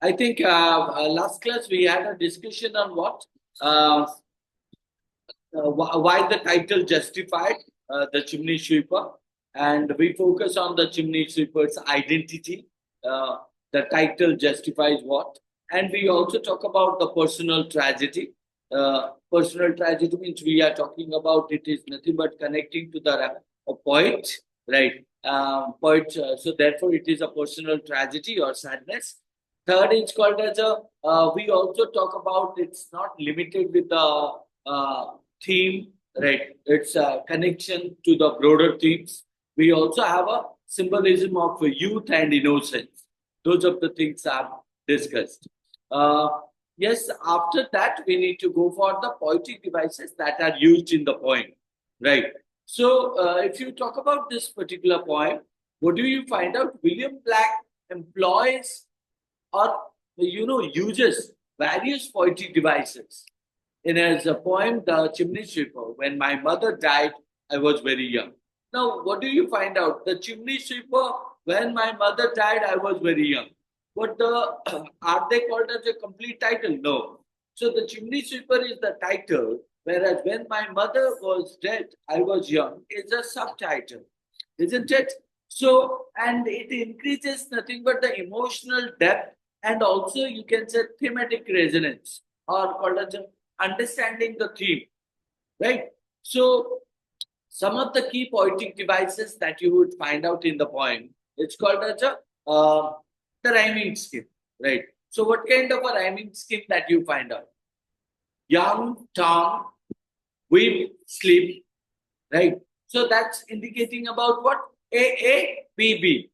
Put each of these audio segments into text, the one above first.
I think last class we had a discussion on what? Uh, why the title justified the chimney sweeper, and we focus on the chimney sweeper's identity. Uh, the title justifies what, and we also talk about the personal tragedy. Personal tragedy means we are talking about it is nothing but connecting to the a poet, right? Poet. So therefore, it is a personal tragedy or sadness. Third, it's called as a. We also talk about it's not limited with the theme, right? It's a connection to the broader themes. We also have a symbolism of youth and innocence. Those are the things I've discussed. Uh, yes, after that, we need to go for the poetic devices that are used in the poem, right? So, if you talk about this particular poem, what do you find out? William Black employs or uses various poetic devices in his poem, The Chimney Sweeper. When my mother died, I was very young. Now, what do you find out? The Chimney Sweeper, when my mother died, I was very young. But are they called as a complete title? No. So the Chimney Sweeper is the title, whereas when my mother was dead, I was young, is a subtitle, isn't it? So, and it increases nothing but the emotional depth and also you can say thematic resonance or called as understanding the theme, right? So, some of the key poetic devices that you would find out in the poem, it's called as the rhyming scheme, right? So, what kind of a rhyming scheme that you find out? Young, Tom, weep, sleep, right? So that's indicating about what? AABB,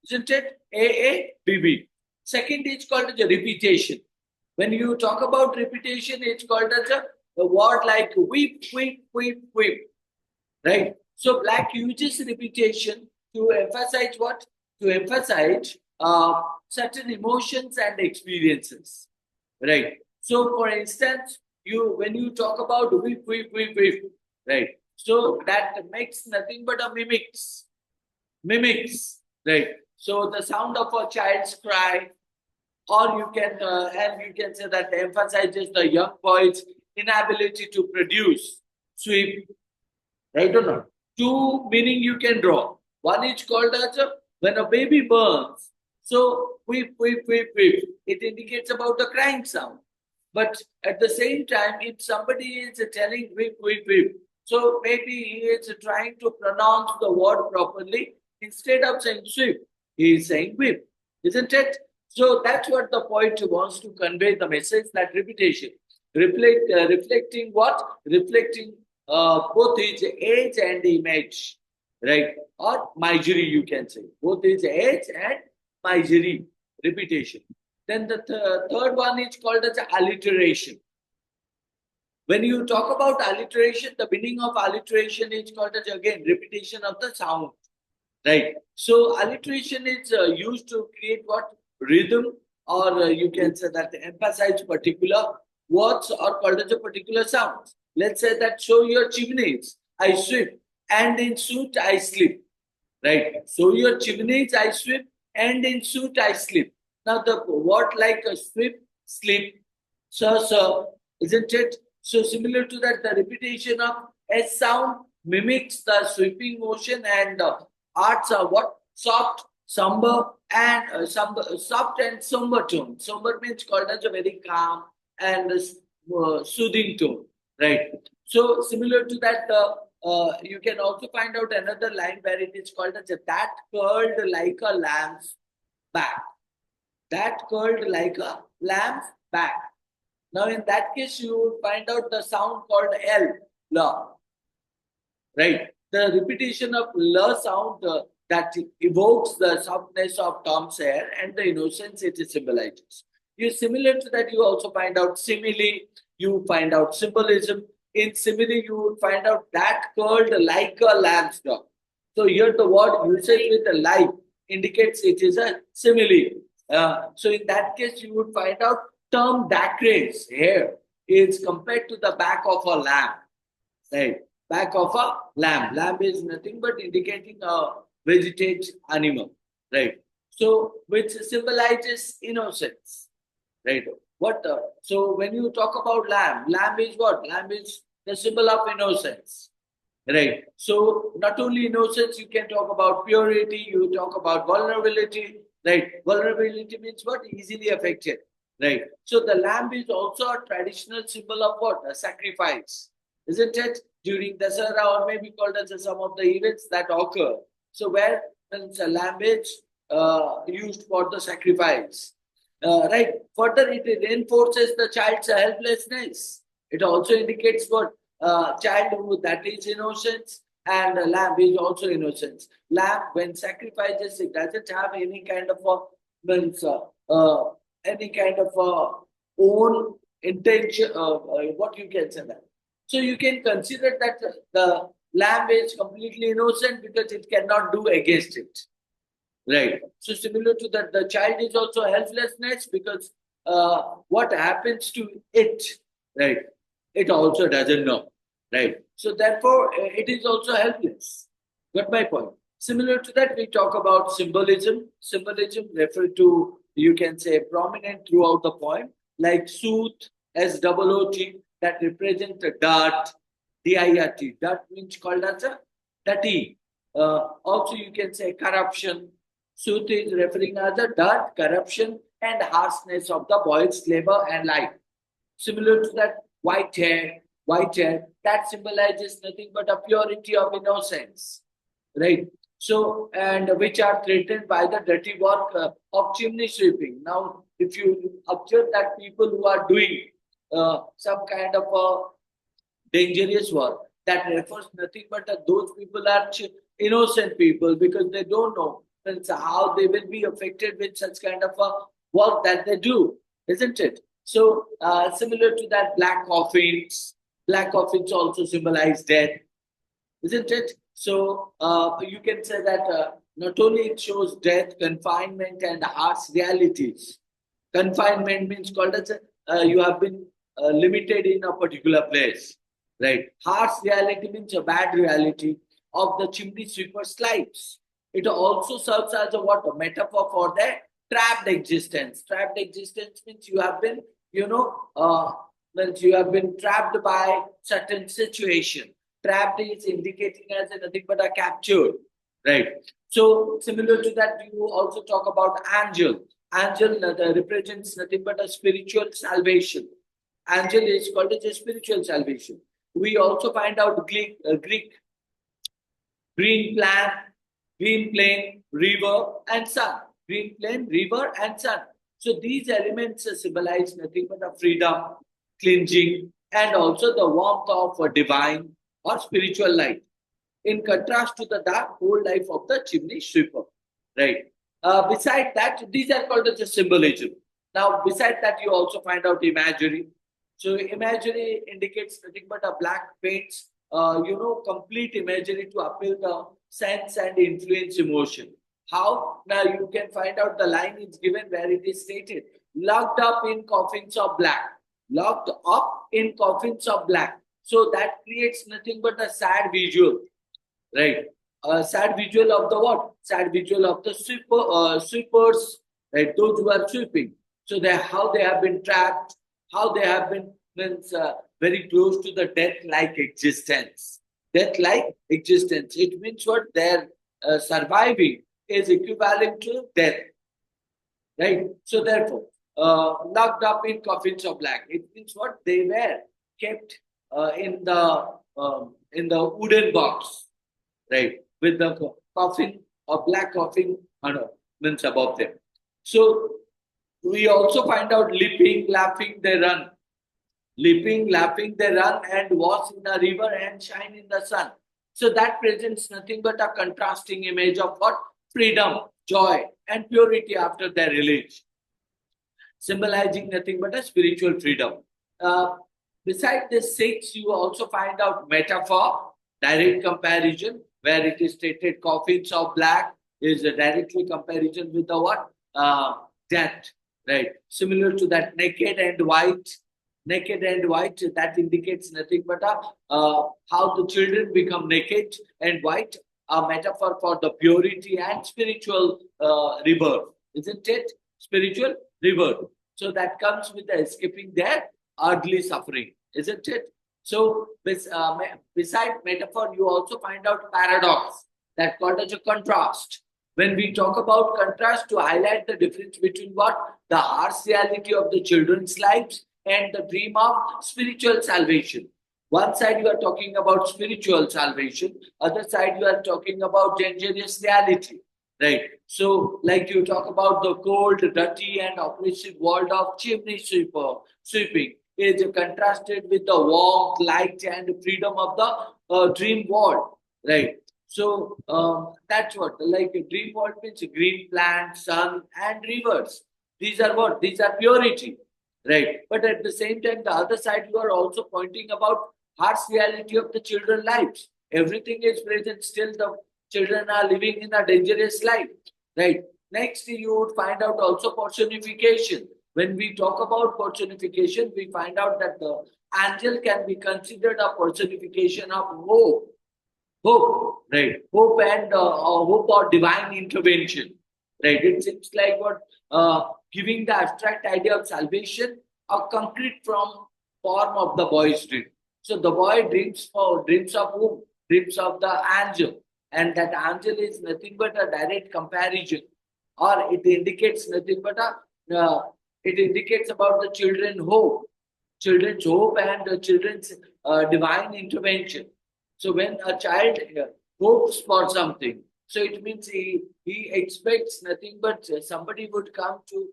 isn't it? AABB. Second is called as a repetition. When you talk about repetition, it's called as a word like weep, weep, weep, weep, right? So Black uses repetition to emphasize what? To emphasize certain emotions and experiences, right? So, for instance, you when you talk about weep, weep, weep, weep, right? So that makes nothing but a mimics, right? So the sound of a child's cry, or you can and you can say that emphasizes the young boy's inability to produce sweep, right or not? Two meaning you can draw. One is called as when a baby burns. So weep, weep, weep, weep. It indicates about the crying sound. But at the same time, if somebody is telling weep, weep, weep, so maybe he is trying to pronounce the word properly. Instead of saying sweep, he is saying weep, isn't it? So that's what the poet wants to convey the message that repetition. Reflecting what? Reflecting both his age and image, right? Or misery, you can say. Both his age and misery, repetition. Then the third one is called as alliteration. When you talk about alliteration, the meaning of alliteration is called as again repetition of the sound, right? So alliteration is used to create what rhythm, or you can say that emphasize particular words or called as a particular sounds. Let's say that show your chimneys, I sweep, and in suit I sleep, right? So your chimneys I sweep, and in suit I sleep. Now the word like a sweep, sleep, sir, isn't it? So similar to that, the repetition of S sound mimics the sweeping motion, and arts are what soft, somber, and soft and somber tone. Somber means called as a very calm and soothing tone, right? So similar to that, you can also find out another line where it is called as a that curled like a lamb's back. That curled like a lamb's back. Now, in that case, you would find out the sound called L, la, right? The repetition of la sound that evokes the softness of Tom's hair and the innocence it symbolizes. You similar to that, you also find out simile, you find out symbolism. In simile, you would find out that curled like a lamb's dog. So here the word usage with a like indicates it is a simile. So in that case, you would find out term dacres hair is compared to the back of a lamb, right? Back of a lamb. Lamb is nothing but indicating a vegetate animal, right? So which symbolizes innocence. right? So when you talk about lamb, lamb is what? Lamb is the symbol of innocence, right? So not only innocence, you can talk about purity, you talk about vulnerability, right? Vulnerability means what? Easily affected, right? So the lamb is also a traditional symbol of what? A sacrifice, isn't it? During Dasara, or maybe called as some of the events that occur. So where a lamb is used for the sacrifice, right? Further, it reinforces the child's helplessness. It also indicates what? Childhood, that is innocence, and lamb is also innocence. Lamb, when sacrifices, it doesn't have any kind of a means, any kind of own intention. What you can say that. So you can consider that the lamb is completely innocent because it cannot do against it. Right. So similar to that, the child is also helplessness because what happens to it, right? It also doesn't know, right? So therefore, it is also helpless. Got my point. Similar to that, we talk about symbolism. Symbolism refer to, you can say, prominent throughout the poem, like sooth, SOOT, that represent the dirt, DIRT. Dirt means called as a dirty. Also, you can say corruption. Sooth is referring as the dirt, corruption, and harshness of the boy's labor and life. Similar to that, white hair, that symbolizes nothing but a purity of innocence, right? So, and which are threatened by the dirty work of chimney sweeping. Now, if you observe that people who are doing some kind of a dangerous work, that refers nothing but that those people are innocent people because they don't know how they will be affected with such kind of a work that they do, isn't it? So similar to that, black coffins also symbolize death, isn't it? So you can say that not only it shows death, confinement, and harsh realities. Confinement means called as you have been limited in a particular place, right? Harsh reality means a bad reality of the chimney sweeper's lives. It also serves as a what? A metaphor for their trapped existence. Trapped existence means you have been, means you have been trapped by certain situation. Trapped is indicating as nothing but a captured, right? So similar to that, you also talk about angel. Angel represents nothing but a spiritual salvation. Angel is called as a spiritual salvation. We also find out Greek green plant, green plain, river, and sun. Green plain, river, and sun. So these elements symbolize nothing but a freedom, cleansing, and also the warmth of a divine or spiritual light. In contrast to the dark cold life of the chimney sweeper, right? Beside that, these are called as a symbolism. Now, beside that, you also find out imagery. So, imagery indicates nothing but a black paints, complete imagery to appeal the sense and influence emotion. How? Now, you can find out the line is given where it is stated, locked up in coffins of black. Locked up in coffins of black. So, that creates nothing but a sad visual, right? A sad visual of the what? Sad visual of the sweepers, right? Those who are sweeping. So they how they have been trapped, how they have been means, very close to the death-like existence. Death-like existence. It means what? Their surviving is equivalent to death, right? So therefore, locked up in coffins of black. It means what? They were kept in the wooden box, right? With the coffin or black coffin means above them. So we also find out leaping, laughing, they run. Leaping, laughing, they run and wash in the river and shine in the sun. So that presents nothing but a contrasting image of what? Freedom, joy, and purity after their release, symbolizing nothing but a spiritual freedom. Beside this six, you also find out metaphor, direct comparison, where it is stated coffins of black is a directly comparison with the what? Death, right? Similar to that naked and white, that indicates nothing but how the children become naked and white, a metaphor for the purity and spiritual rebirth, isn't it? Spiritual rebirth. So that comes with the escaping their earthly suffering, isn't it? So beside metaphor, you also find out paradox, that called as a contrast. When we talk about contrast, to highlight the difference between what the harsh reality of the children's lives and the dream of spiritual salvation. One side you are talking about spiritual salvation, other side you are talking about dangerous reality, right? So, like you talk about the cold, dirty, and oppressive world of chimney sweeping is contrasted with the warmth, light, and freedom of the dream world, right? So that's what, like a dream world means green plants, sun, and rivers. These are what? These are purity, right? But at the same time, the other side, you are also pointing about harsh reality of the children lives. Everything is present, still the children are living in a dangerous life, right? Next, you would find out also personification. When we talk about personification, we find out that the angel can be considered a personification of hope. Hope, right? Hope and hope or divine intervention, right? It seems like what giving the abstract idea of salvation a concrete form of the boy's dream. So the boy dreams of whom? Dreams of the angel, and that angel is nothing but a direct comparison, or it indicates nothing but a it indicates about the children's hope and the children's divine intervention. So when a child hopes for something, so it means he expects nothing but somebody would come to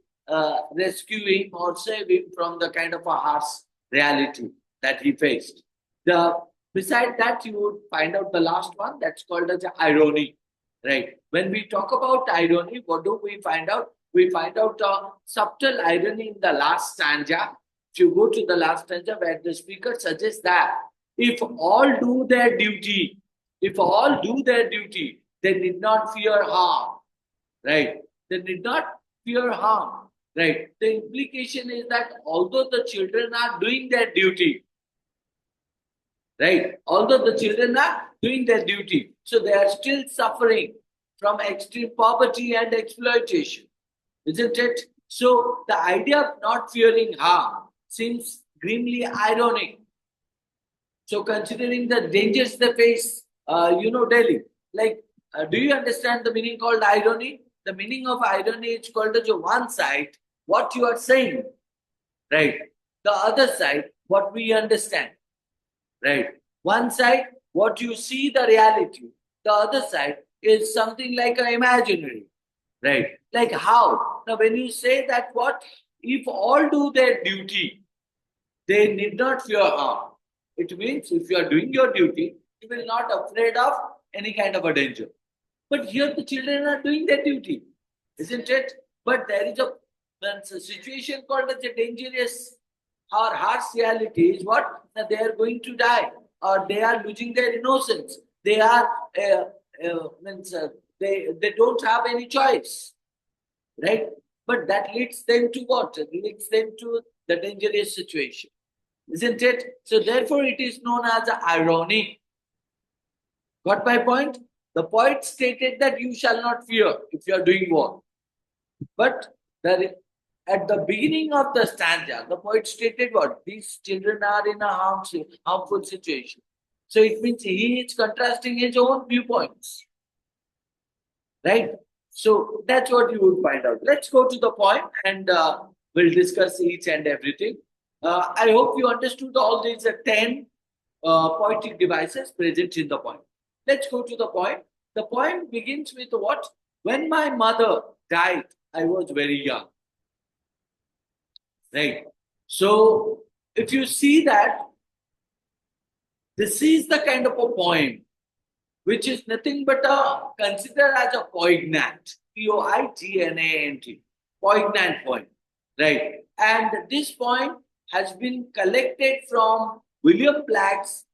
rescue him or save him from the kind of a harsh reality that he faced. The Beside that, you would find out the last one, that's called as irony, right? When we talk about irony, what do we find out? We find out a subtle irony in the last stanza. If you go to the last stanza, where the speaker suggests that if all do their duty, if all do their duty, they need not fear harm, right? They need not fear harm, right? The implication is that although the children are doing their duty, right? Although the children are doing their duty, so they are still suffering from extreme poverty and exploitation, isn't it? So the idea of not fearing harm seems grimly ironic. So considering the dangers they face, daily, like, do you understand the meaning called irony? The meaning of irony is called as one side, what you are saying, right? The other side, what we understand, right? One side, what you see the reality. The other side is something like an imaginary, right? Like how? Now, when you say that what? If all do their duty, they need not fear harm. It means if you are doing your duty, you will not afraid of any kind of a danger. But here the children are doing their duty, isn't it? But there is a situation called as a dangerous or harsh reality is what? That they are going to die or they are losing their innocence. They are they don't have any choice, right? But that leads them to what? It leads them to the dangerous situation, isn't it? So therefore, it is known as irony. Got my point? The poet stated that you shall not fear if you are doing war. But at the beginning of the stanza, the poet stated what? These children are in a harmful situation. So it means he is contrasting his own viewpoints. Right? So that's what you would find out. Let's go to the point and we'll discuss each and everything. I hope you understood all these 10 poetic devices present in the poem. Let's go to the poem. The poem begins with what? When my mother died, I was very young. Right? So, if you see that, this is the kind of a poem which is nothing but considered as a poignant, Poignant, poignant poem, right? And this poem has been collected from William Black's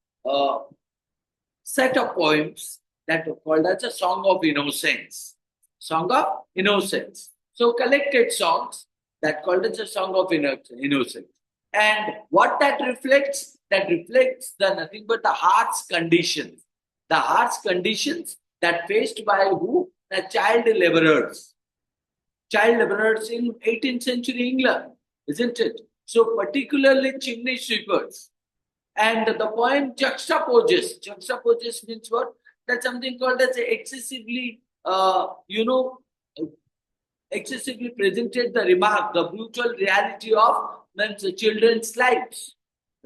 set of poems that are called as a Song of Innocence. Song of Innocence. So collected songs that called as a Song of Innocence. And what that reflects the nothing but the heart's conditions. The heart's conditions that faced by who? The child laborers. Child laborers in 18th century England. isn't it? So particularly chimney sweepers. And the poem juxtaposes. Juxtaposes means what? That's something called as excessively, excessively presented the remark, the brutal reality of men's children's lives,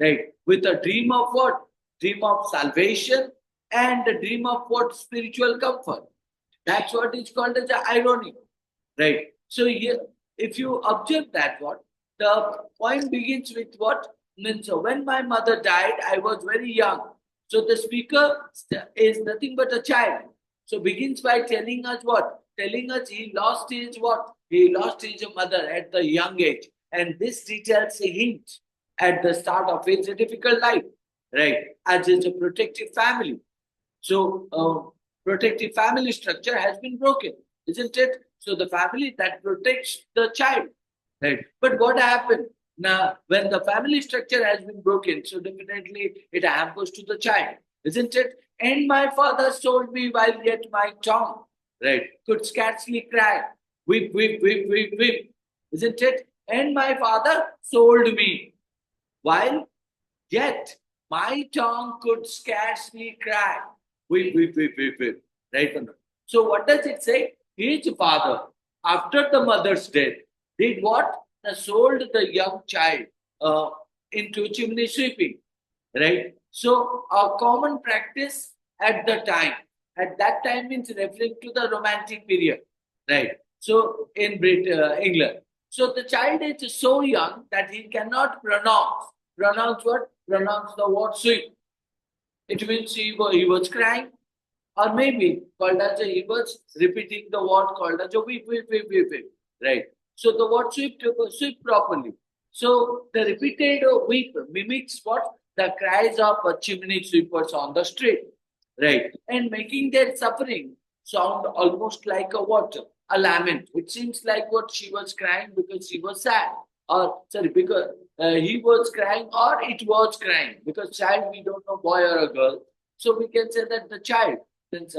right? With a dream of what? Dream of salvation and a dream of what? Spiritual comfort. That's what is called as the irony, right? So here, if you observe that what, the poem begins with what? Means when my mother died, I was very young. So the speaker is nothing but a child. So begins by telling us what? Telling us he lost his what? He lost his mother at the young age. And this details a hint at the start of his difficult life, right? As is a protective family. So protective family structure has been broken, isn't it? So the family that protects the child, right? But what happened now when the family structure has been broken? So definitely it hampers to the child, isn't it? And my father sold me while yet my tongue, right, could scarcely cry. Weep, weep, weep, weep, weep, isn't it? And my father sold me while yet my tongue could scarcely cry. Weep, weep, weep, weep, weep. Right? So what does it say? His father, after the mother's death, did what? Sold the young child uh, into chimney sweeping. Right? So a common practice at the time. At that time means referring to the romantic period. Right? So in England. So the child is so young that he cannot pronounce. Pronounce what? Pronounce the word sweep. It means he was crying, or maybe called as he was repeating the word called as a weep, weep, weep, weep, weep. Right. So the word sweep properly. So the repeated weep mimics what? The cries of chimney sweepers on the street. Right. And making their suffering sound almost like a what? A lament. It seems like what she was crying because she was sad. Or sorry, because he was crying or it was crying. Because child, we don't know boy or a girl. So we can say that the child, since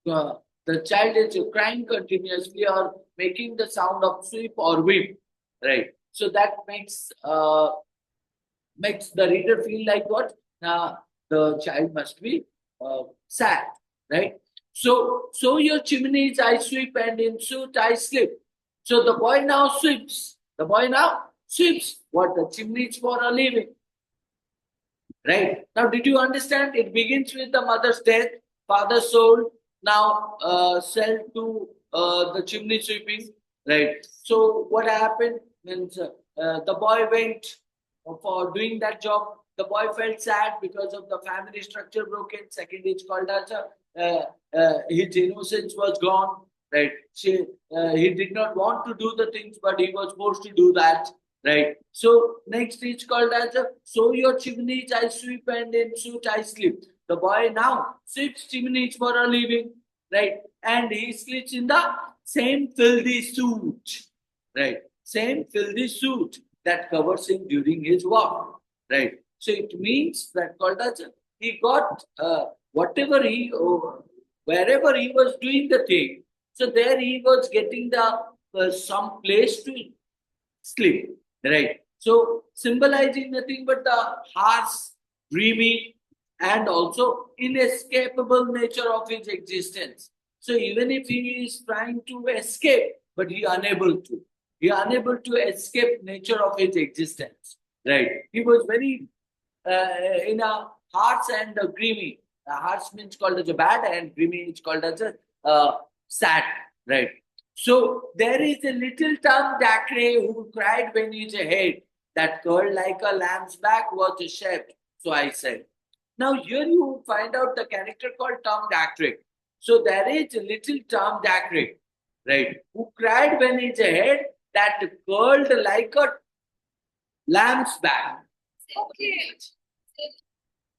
the child is crying continuously or making the sound of sweep or weep, right? So that makes the reader feel like what? The child must be sad, right? So your chimneys I sweep and in suit I slip. So the boy now sweeps. The boy now sweeps. What? The chimneys for a living. Right. Now, did you understand? It begins with the mother's death, father sold, now sell to the chimney sweeping. Right. So, what happened? Means the boy went for doing that job. The boy felt sad because of the family structure broken. Second, it's called as his innocence was gone. Right. He did not want to do the things, but he was forced to do that. Right. So next is called as a so your chimneys I sweep and in suit I sleep. The boy now sweeps chimneys for a living, right? And he sleeps in the same filthy suit, right? Same filthy suit that covers him during his work, right? So it means that called as he got whatever wherever he was doing the thing. So there he was getting the some place to sleep. Right. So symbolizing nothing but the harsh, dreamy, and also inescapable nature of his existence. So even if he is trying to escape, but he unable to. He unable to escape nature of his existence. Right. He was very in a harsh and dreamy. Harsh means called as a bad, and dreamy is called as a sad. Right. So there is a little Tom Dacre who cried when his head that curled like a lamb's back was shaved. So I said. Now here you find out the character called Tom Dacre. So there is a little Tom Dacre, right, who cried when his head that curled like a lamb's back. Okay.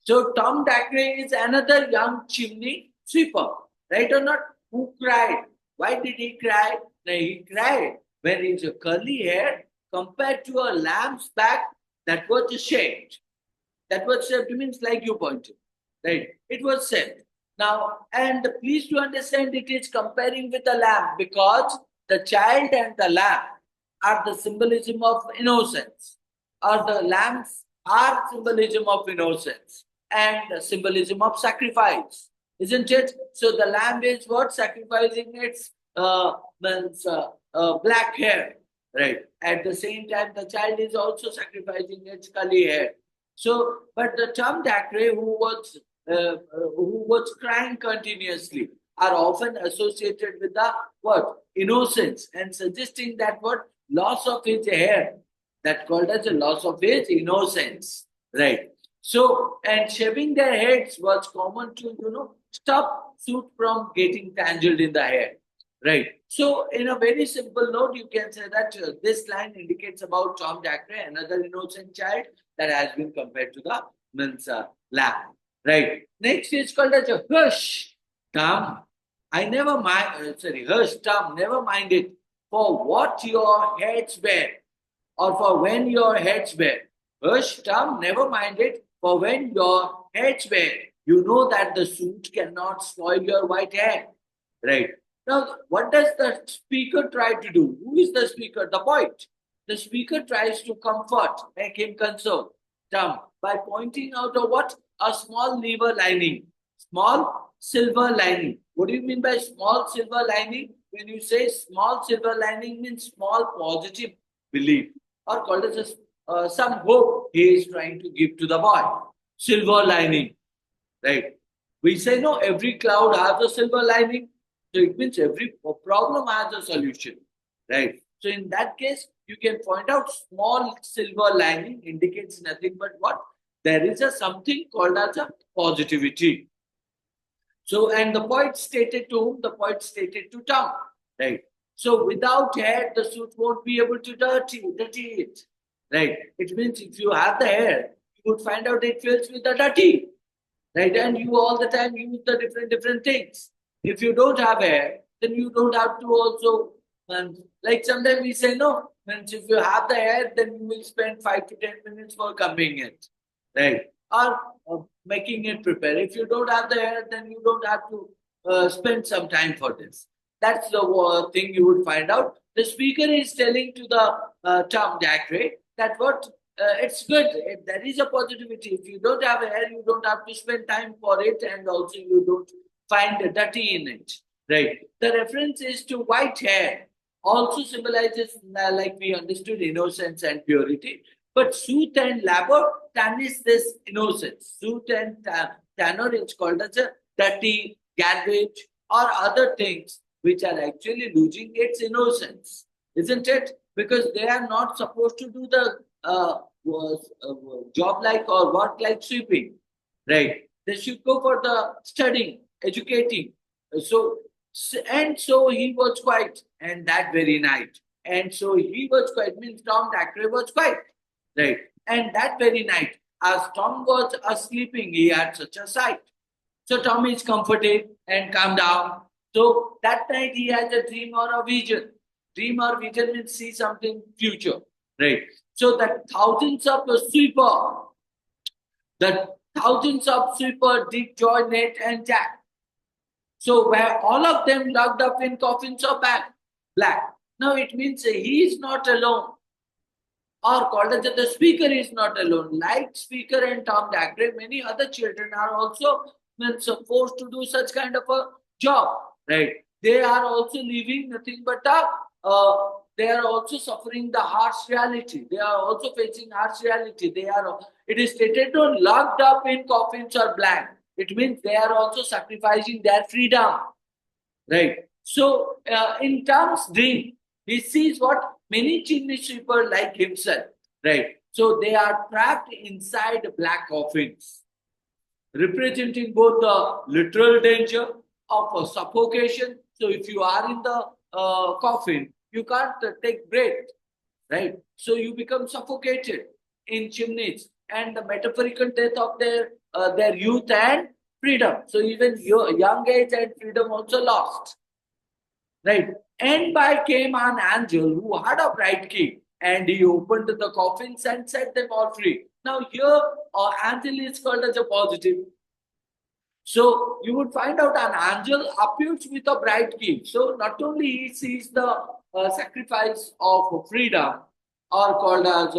So Tom Dacre is another young chimney sweeper, right or not? Who cried? Why did he cry? Now, he cried when his curly hair compared to a lamb's back that was shaved. That was shaved means like you pointed, right? It was shaved. Now, and please to understand it is comparing with the lamb because the child and the lamb are the symbolism of innocence, or the lambs are symbolism of innocence and the symbolism of sacrifice, isn't it? So the lamb is what? Sacrificing its means, black hair, right? At the same time, the child is also sacrificing its curly hair. So, but the Tom Dacre, who was crying continuously, are often associated with the what? Innocence, and suggesting that what? Loss of his hair, that called as a loss of his innocence, right? So, and shaving their heads was common to, stop suit from getting tangled in the hair, right? So, in a very simple note, you can say that this line indicates about Tom Dacre, another innocent child that has been compared to the means lamb, right? Next is called as a hush, Tom. I never mind. Hush, Tom. Never mind it for what your heads bear, or for when your heads bear. Hush, Tom. Never mind it for when your heads bear. You know that the suit cannot spoil your white hair, right? Now, what does the speaker try to do? Who is the speaker? The poet. The speaker tries to comfort, make him console, Tom, by pointing out a what? A small lever lining, small silver lining. What do you mean by small silver lining? When you say small silver lining, means small positive belief, or called as some hope he is trying to give to the boy. Silver lining, right? We say no, every cloud has a silver lining. So it means every problem has a solution, right? So in that case, you can point out small silver lining indicates nothing but what? There is a something called as a positivity. So, and the poet stated to whom? The poet stated to Tom, right? So without hair, the suit won't be able to dirty it, right? It means if you have the hair, you would find out it fills with the dirty, right? And you all the time use the different things. If you don't have hair, then you don't have to also, like sometimes we say no, means if you have the hair, then you will spend 5 to 10 minutes for combing it, right? Or making it prepare. If you don't have the hair, then you don't have to spend some time for this. That's the thing you would find out. The speaker is telling to the Tom Dacre that what it's good. There is a positivity. If you don't have hair, you don't have to spend time for it, and also you don't find dirty in it. Right. The reference is to white hair. Also symbolizes, like we understood, innocence and purity. But soot and labor tarnish this innocence. Soot and tanner is called as a dirty, garbage, or other things which are actually losing its innocence, isn't it? Because they are not supposed to do the job like or work like sweeping, right? They should go for the studying, educating. So, and so he was quiet, and that very night. And so he was quiet, means Tom Dacre was quiet, right? And that very night, as Tom was sleeping, he had such a sight. So Tom is comforted and calm down. So that night he has a dream or a vision. Dream or vision means see something future, right? So that thousands of sweeper did join Nate and Jack. So where all of them locked up in coffins of black. Now it means he is not alone. Or called as the speaker is not alone. Like speaker and Tom Dacre, many other children are also forced to do such kind of a job, right? They are also living nothing but they are also suffering the harsh reality. They are also facing harsh reality. It is stated on locked up in coffins or blank. It means they are also sacrificing their freedom, right? So in Tom's dream, he sees what many chimney sweeper like himself, right? So they are trapped inside black coffins, representing both the literal danger of suffocation. So if you are in the coffin, you can't take breath, right? So you become suffocated in chimneys, and the metaphorical death of their youth and freedom. So even your young age and freedom also lost, right? And by came an angel who had a bright key, and he opened the coffins and set them all free. Now here, angel is called as a positive. So you would find out an angel appears with a bright key. So not only he sees the sacrifice of freedom, or called as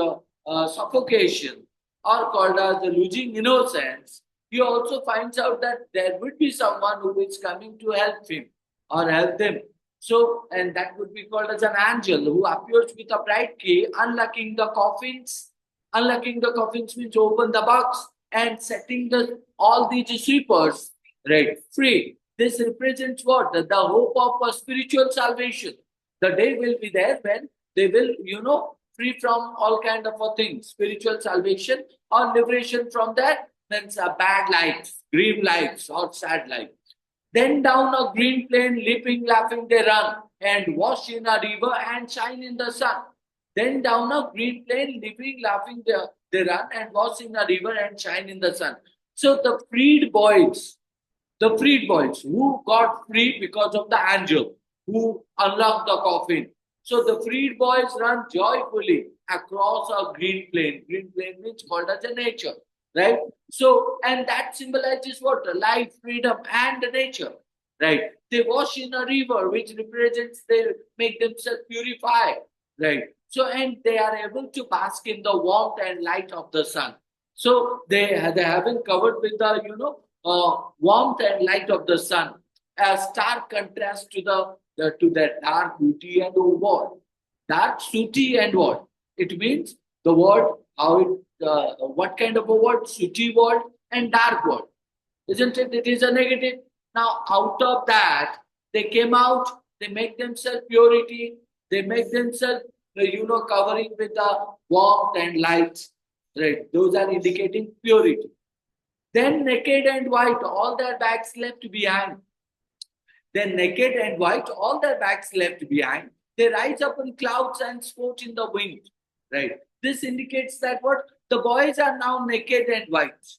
suffocation, or called as the losing innocence, he also finds out that there would be someone who is coming to help him or help them. So, and that would be called as an angel who appears with a bright key, unlocking the coffins. Unlocking the coffins means open the box and setting the all these sweepers right free. This represents what? The hope of a spiritual salvation. The day will be there when they will, free from all kind of things, spiritual salvation or liberation from that means bad lives, grim lives, or sad life. Then down a green plain, leaping, laughing, they run and wash in a river and shine in the sun. Then down a green plain, leaping, laughing, they run and wash in a river and shine in the sun. So the freed boys who got free because of the angel who unlocked the coffin. So the freed boys run joyfully across a green plain. Green plain means called as a nature, right? So, and that symbolizes what? Life, freedom, and nature, right? They wash in a river, which represents they make themselves purify, right? So, and they are able to bask in the warmth and light of the sun. So they have been covered with the warmth and light of the sun, a stark contrast to the dark beauty and what dark sooty and what it means the word how it what kind of a word sooty word and dark word, isn't it? It is a negative. Now out of that they came out, they make themselves purity, they make themselves covering with the warmth and light, right? Those are indicating purity. Then naked and white, all their bags left behind. Then naked and white, all their bags left behind. They rise up in clouds and sport in the wind. Right. This indicates that what the boys are now naked and white.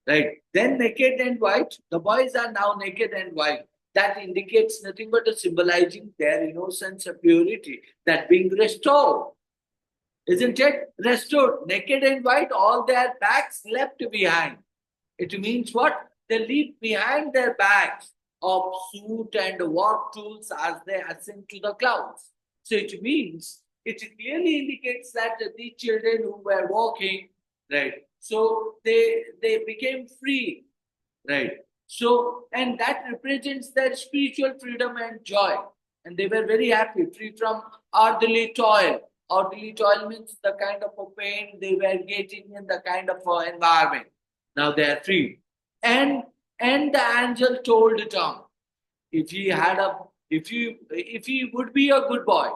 Right. Then naked and white, the boys are now naked and white. That indicates nothing but a symbolizing their innocence and purity, that being restored. Isn't it? Restored, naked and white, all their bags left behind. It means what? They leave behind their bags of suit and work tools as they ascend to the clouds. So it means, it clearly indicates that the children who were walking, right? So they became free, right? So, and that represents their spiritual freedom and joy. And they were very happy, free from earthly toil. Earthly toil means the kind of a pain they were getting in the kind of environment. Now they are free. And the angel told Tom, if he would be a good boy.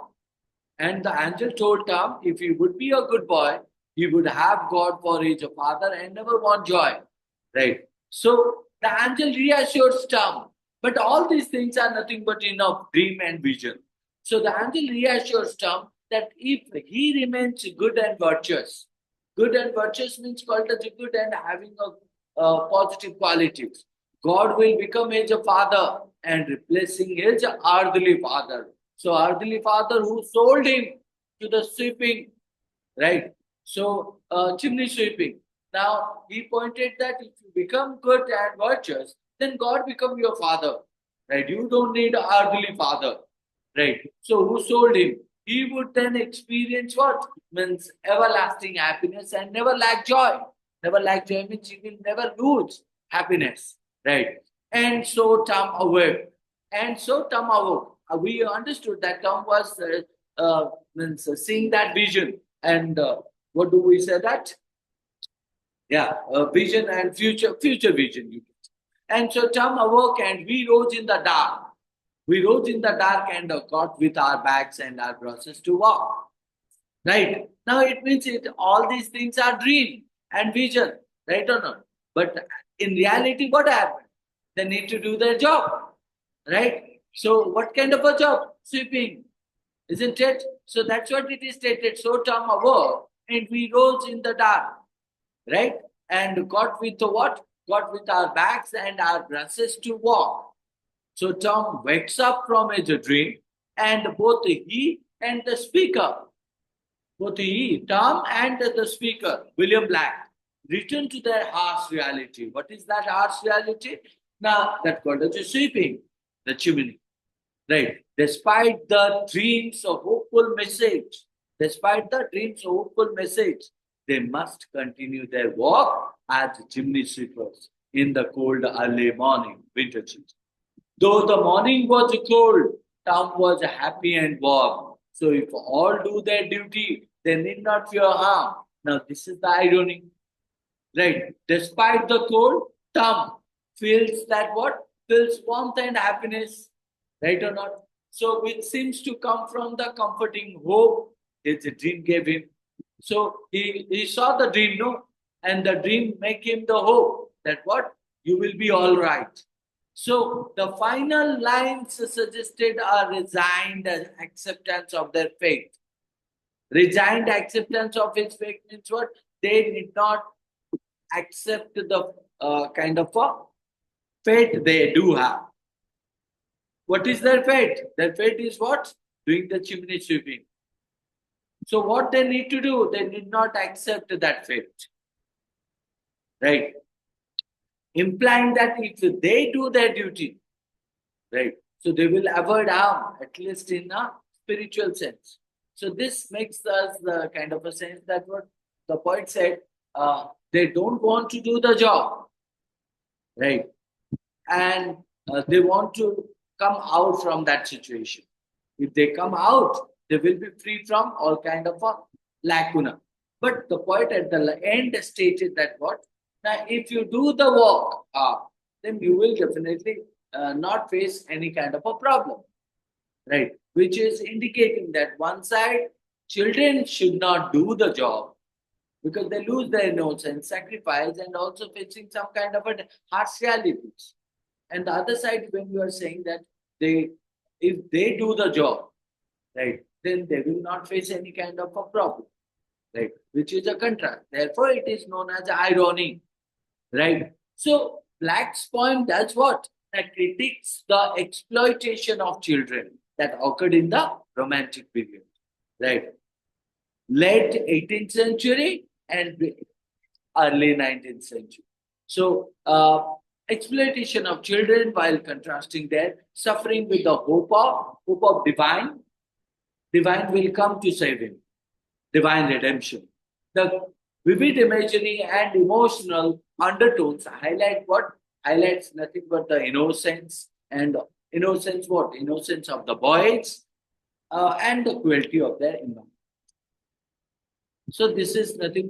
And the angel told Tom, if he would be a good boy, he would have God for his father and never want joy. Right. So the angel reassures Tom. But all these things are nothing but dream and vision. So the angel reassures Tom that if he remains good and virtuous means called as good and having a positive qualities. God will become his father and replacing his earthly father. So earthly father who sold him to the sweeping, right? So chimney sweeping. Now he pointed that if you become good and virtuous, then God become your father, right? You don't need an earthly father, right? So who sold him? He would then experience what? Means everlasting happiness and never lack joy. Never lack joy means he will never lose happiness, right? And so Tom awoke. We understood that Tom was means seeing that vision. And what do we say that? Yeah, vision and future vision. You can say. And so Tom awoke and we rose in the dark. We rose in the dark and got with our bags and our brushes to walk. Right? Now it means all these things are dream and vision, right or not? But in reality, what happened? They need to do their job, right? So what kind of a job? Sweeping, isn't it? So that's what it is stated. So Tom awoke and we rose in the dark, right? And got with what? Got with our bags and our brushes to walk. So Tom wakes up from his dream, and both he and the speaker, Tom and the speaker, William Black, return to their harsh reality. What is that harsh reality? Now that called as sweeping the chimney. Right. Despite the dreams of hopeful message, they must continue their work as chimney sweepers in the cold early morning, winter season. Though the morning was cold, town was happy and warm. So if all do their duty, they need not fear harm. Now this is the irony, right? Despite the cold, Tom feels that what? Feels warmth and happiness, right or not? So which seems to come from the comforting hope his dream gave him. So he saw the dream, no? And the dream make him the hope that what? You will be all right. So the final lines suggested a resigned acceptance of their fate. Resigned acceptance of his fate means what? They did not accept the kind of a fate they do have. What is their fate? Their fate is what? Doing the chimney sweeping. So what they need to do? They did not accept that fate. Right? Implying that if they do their duty, right? So they will avoid harm, at least in a spiritual sense. So this makes us the kind of a sense that what the poet said, they don't want to do the job, right? And they want to come out from that situation. If they come out, they will be free from all kind of a lacuna. But the poet at the end stated that what? Now, if you do the work, then you will definitely not face any kind of a problem, right? Which is indicating that one side, children should not do the job because they lose their innocence, sacrifice, and also facing some kind of a harsh realities. And the other side, when you are saying that they, if they do the job, right, then they will not face any kind of a problem, right? Which is a contrast. Therefore, it is known as irony, right? So, Black's point does what? That critiques the exploitation of children that occurred in the Romantic period, right? Late 18th century and early 19th century. So, exploitation of children while contrasting their suffering with the hope of divine will come to save him, divine redemption. The vivid imagery and emotional undertones highlight what? Highlights nothing but the innocence and innocence what? Innocence of the boys and the cruelty of their environment. So this is nothing